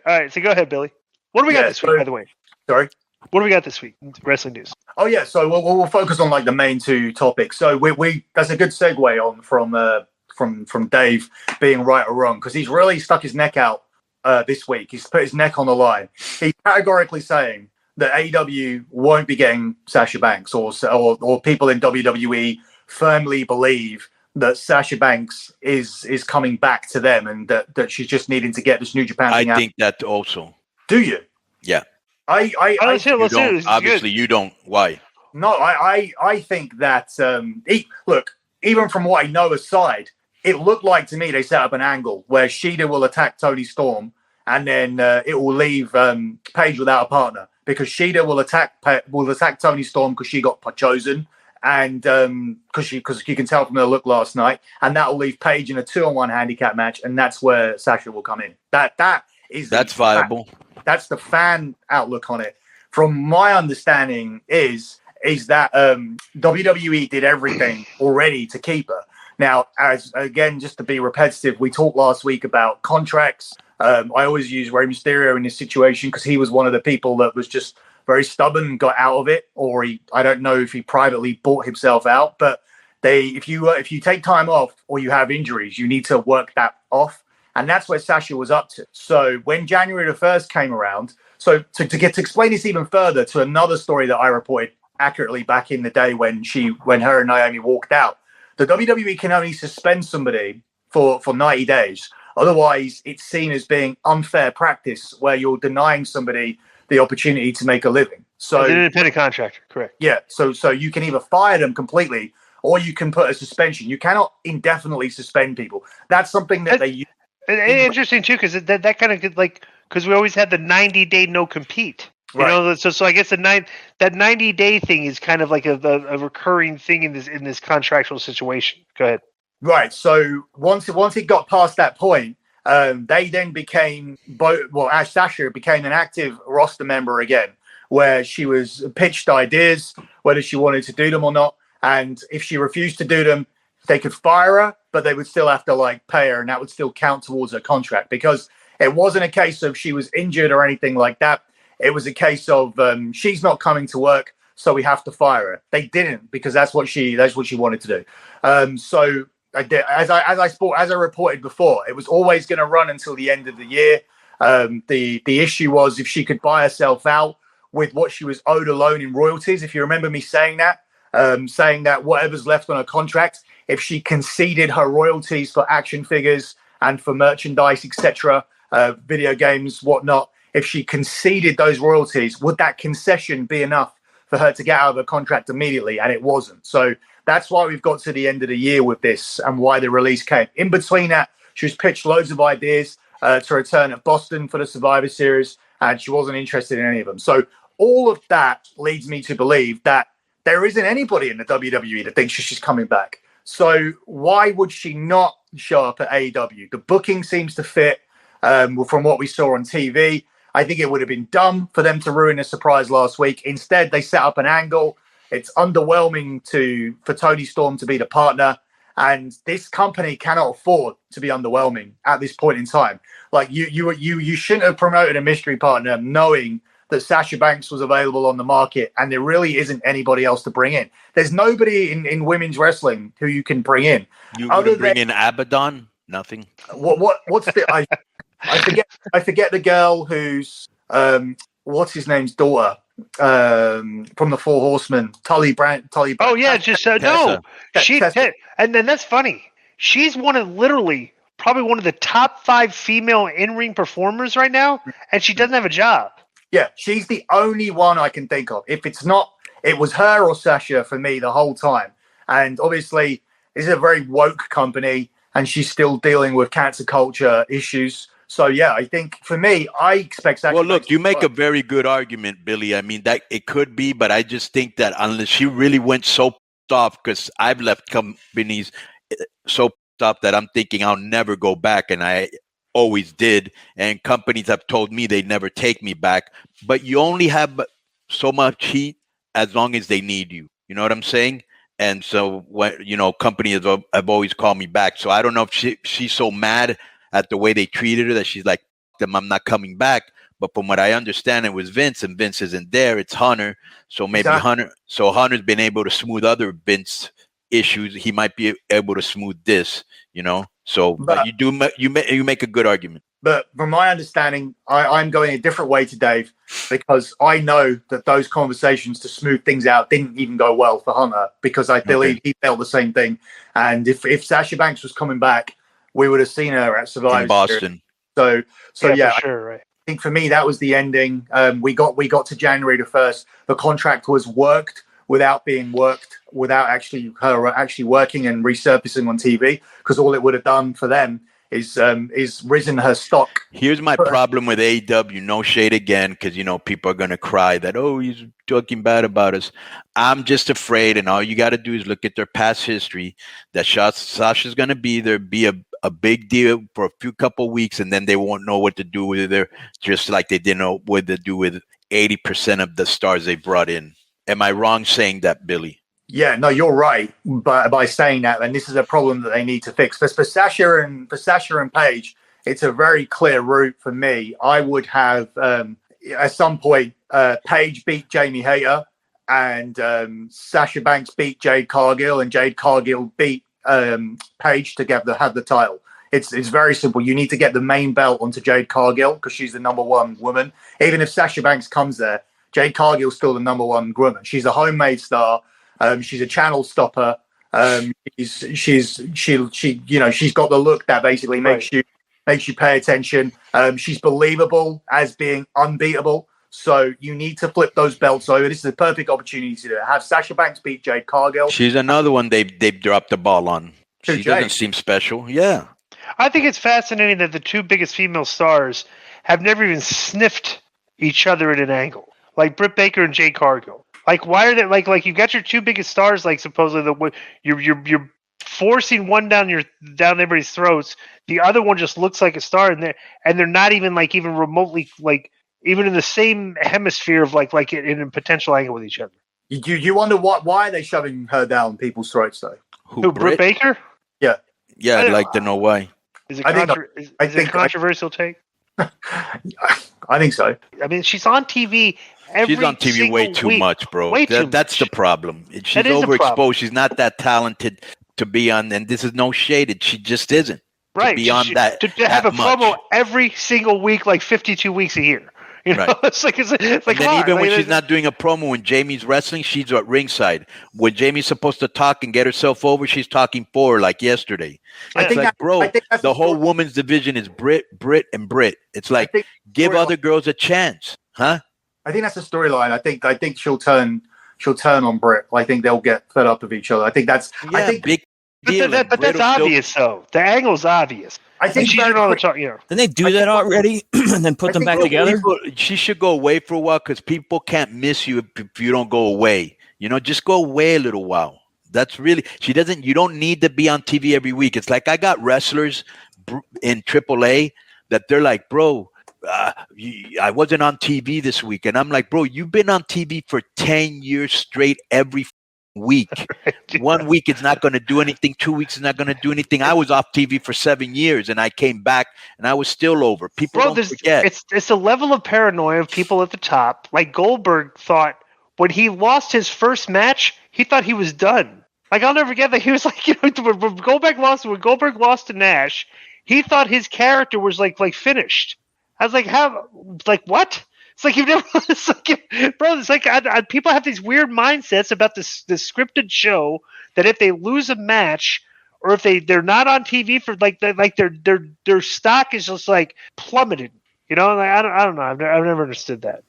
All right, so go ahead, Billy. What do we got this week, by the way? Sorry? What do we got this week? Wrestling news. Oh, yeah. So we'll focus on like the main two topics. So we that's a good segue on from Dave being right or wrong, because he's really stuck his neck out this week. He's put his neck on the line. He's categorically saying that AEW won't be getting Sasha Banks, or people in WWE firmly believe that Sasha Banks is coming back to them, and that she's just needing to get this New Japan thing out. I think that also. Do you? Yeah. Obviously, you don't. Why? No, I think that look, even from what I know aside, it looked like to me they set up an angle where Shida will attack Toni Storm, and then it will leave Paige without a partner, because Shida will attack Toni Storm because she got chosen, and because you can tell from her look last night, and that will leave Paige in a 2-on-1 handicap match, and that's where Sasha will come in. That's viable. That's the fan outlook on it. From my understanding is that WWE did everything already to keep her. Now, just to be repetitive, we talked last week about contracts. I always use Rey Mysterio in this situation because he was one of the people that was just very stubborn and got out of it, or I don't know if he privately bought himself out. But if you take time off or you have injuries, you need to work that off. And that's where Sasha was up to. So when January the 1st came around, so to explain this even further to another story that I reported accurately back in the day when her and Naomi walked out, the WWE can only suspend somebody for 90 days. Otherwise, it's seen as being unfair practice where you're denying somebody the opportunity to make a living. So as an independent contractor, correct. Yeah. So you can either fire them completely or you can put a suspension. You cannot indefinitely suspend people. That's something that they use. And interesting too, because that kind of because we always had the 90-day no compete. You know, so I guess that 90-day thing is kind of like a recurring thing in this contractual situation. Go ahead. Right. So once it got past that point, they then became Sasha became an active roster member again, where she was pitched ideas whether she wanted to do them or not, and if she refused to do them, they could fire her, but they would still have to pay her, and that would still count towards her contract, because it wasn't a case of she was injured or anything like that. It was a case of she's not coming to work, so we have to fire her. They didn't, because that's what she wanted to do. So as I reported before, it was always going to run until the end of the year. The issue was if she could buy herself out with what she was owed alone in royalties. If you remember me saying that whatever's left on her contract, if she conceded her royalties for action figures and for merchandise, etc., video games, whatnot, if she conceded those royalties, would that concession be enough for her to get out of her contract immediately? And it wasn't. So that's why we've got to the end of the year with this, and why the release came. In between that, she was pitched loads of ideas to return at Boston for the Survivor Series, and she wasn't interested in any of them. So all of that leads me to believe that there isn't anybody in the WWE that thinks she's coming back. So why would she not show up at AEW? The booking seems to fit from what we saw on TV. I think it would have been dumb for them to ruin a surprise last week. Instead, they set up an angle. It's underwhelming for Toni Storm to be the partner. And this company cannot afford to be underwhelming at this point in time. You shouldn't have promoted a mystery partner knowing that Sasha Banks was available on the market, and there really isn't anybody else to bring in. There's nobody in women's wrestling who you can bring in. You wouldn't bring in Abaddon? Nothing. What's the I forget the girl who's what's his name's daughter from the Four Horsemen, Tully Brandt. Oh yeah, just no. And then that's funny. She's literally probably one of the top 5 female in-ring performers right now, and she doesn't have a job. Yeah, she's the only one I can think of. If it's not, it was her or Sasha for me the whole time. And obviously, this is a very woke company, and she's still dealing with cancer culture issues. So, yeah, I think for me, I expect Sasha. Well, look, you make a very good argument, Billy. I mean, that it could be, but I just think that unless she really went so off, because I've left companies so off that I'm thinking I'll never go back, and I always did, and companies have told me they'd never take me back. But you only have so much heat as long as they need you. You know what I'm saying? And so, companies have always called me back. So I don't know if she's so mad at the way they treated her that she's like, them. I'm not coming back. But from what I understand, it was Vince, and Vince isn't there. It's Hunter. So maybe Hunter's been able to smooth other Vince issues. He might be able to smooth this, So, but you make a good argument. But from my understanding, I'm going a different way to Dave, because I know that those conversations to smooth things out didn't even go well for Hunter, because I believe he felt the same thing. And if Sasha Banks was coming back, we would have seen her at Survivor in Boston. Series. So yeah, for sure, right. I think for me that was the ending. We got to January the 1st. The contract was worked without being worked, without her actually working and resurfacing on TV, because all it would have done for them is risen her stock. Here's my problem with AEW. No shade again, because people are gonna cry that he's talking bad about us. I'm just afraid, and all you got to do is look at their past history. That Sasha's gonna be there, be a big deal for a couple weeks, and then they won't know what to do with her, just like they didn't know what to do with 80% of the stars they brought in. Am I wrong saying that, Billy? Yeah, no, you're right. But by saying that, and this is a problem that they need to fix. For Sasha and Paige, it's a very clear route for me. I would have at some point Paige beat Jamie Hayter, and Sasha Banks beat Jade Cargill, and Jade Cargill beat Paige to have the title. It's very simple. You need to get the main belt onto Jade Cargill, because she's the number one woman. Even if Sasha Banks comes there, Jade Cargill's still the number one woman. She's a homemade star. She's a channel stopper. She's got the look that basically makes you pay attention. She's believable as being unbeatable. So you need to flip those belts over. This is a perfect opportunity to do it. Have Sasha Banks beat Jade Cargill. She's another one they've dropped the ball on. She doesn't seem special. Yeah. I think it's fascinating that the two biggest female stars have never even sniffed each other at an angle, like Britt Baker and Jade Cargill. Like, why are they like you got your two biggest stars? Like, supposedly you're forcing one down everybody's throats. The other one just looks like a star, and they're not even even remotely even in the same hemisphere of like in a potential angle with each other. You wonder why are they shoving her down people's throats though? Who Britt Baker? Yeah. Yeah, I'd like to know why. Is it is it a controversial take? I think so. I mean, she's on TV. She's on TV way too much, bro. That's the problem. She's overexposed. She's not that talented to be on, and this is no shaded. She just isn't. Right. To be on that. To have a promo every single week, like 52 weeks a year. Right. It's like then even when she's not doing a promo, when Jamie's wrestling, she's at ringside. When Jamie's supposed to talk and get herself over, she's talking for her, like yesterday. It's like, bro, the whole women's division is Britt, and Britt. It's like, give other girls a chance, huh? I think that's the storyline. I think she'll turn on Britt. I think they'll get fed up with each other. I think that's big deal. But that's obvious, though. The angle's obvious. I think she's doing all the talk. Didn't they do that already and then put them back together? She should go away for a while, because people can't miss you if you don't go away. Just go away a little while. That's really you don't need to be on TV every week. It's like I got wrestlers in AAA that they're like, bro, I wasn't on TV this week. And I'm like, bro, you've been on TV for 10 years straight every week. 1 week is not going to do anything. 2 weeks is not going to do anything. I was off TV for 7 years, and I came back, and I was still over. People don't forget. It's a level of paranoia of people at the top. Like Goldberg thought when he lost his first match, he thought he was done. Like, I'll never forget that. He was like, when Goldberg lost to Nash, he thought his character was like finished. I was like, how? Like, what? It's like you've never. It's like, bro. It's like people have these weird mindsets about this scripted show that if they lose a match or if they're not on TV for their stock is just like plummeted. I don't know. I've never understood that.